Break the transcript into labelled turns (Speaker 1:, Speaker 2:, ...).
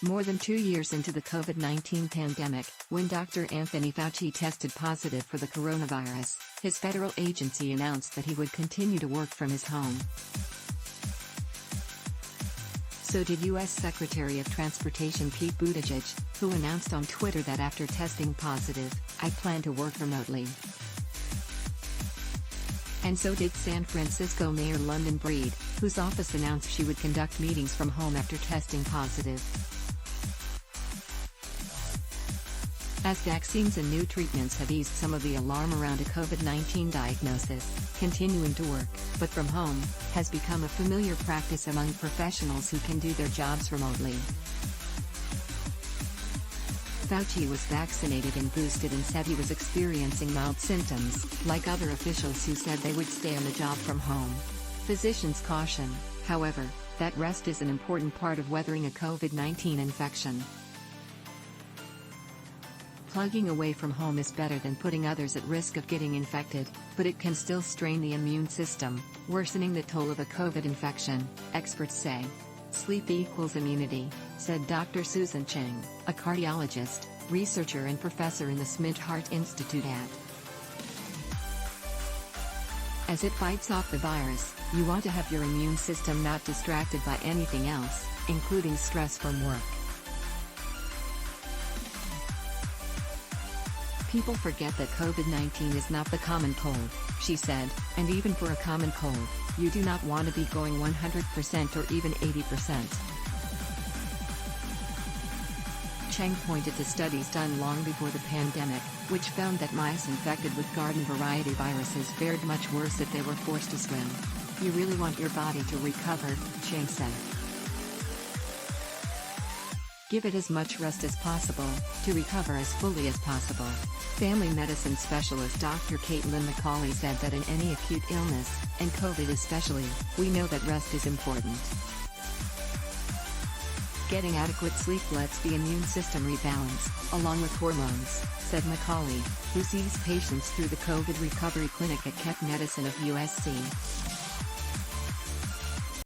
Speaker 1: More than 2 years into the COVID-19 pandemic, when Dr. Anthony Fauci tested positive for the coronavirus, his federal agency announced that he would continue to work from his home. So did U.S. Secretary of Transportation Pete Buttigieg, who announced on Twitter that after testing positive, "I plan to work remotely." And so did San Francisco Mayor London Breed, whose office announced she would conduct meetings from home after testing positive. As vaccines and new treatments have eased some of the alarm around a COVID-19 diagnosis, continuing to work, but from home, has become a familiar practice among professionals who can do their jobs remotely. Fauci was vaccinated and boosted and said he was experiencing mild symptoms, like other officials who said they would stay on the job from home. Physicians caution, however, that rest is an important part of weathering a COVID-19 infection. Plugging away from home is better than putting others at risk of getting infected, but it can still strain the immune system, worsening the toll of a COVID infection, experts say. Sleep equals immunity, said Dr. Susan Cheng, a cardiologist, researcher and professor in the Smith Heart Institute at. As it fights off the virus, you want to have your immune system not distracted by anything else, including stress from work. People forget that COVID-19 is not the common cold, she said, and even for a common cold, you do not want to be going 100% or even 80%. Cheng pointed to studies done long before the pandemic, which found that mice infected with garden variety viruses fared much worse if they were forced to swim. You really want your body to recover, Cheng said. Give it as much rest as possible, to recover as fully as possible. Family medicine specialist Dr. Caitlin McCauley said that in any acute illness, and COVID especially, we know that rest is important. Getting adequate sleep lets the immune system rebalance, along with hormones, said McCauley, who sees patients through the COVID recovery clinic at Keck Medicine of USC.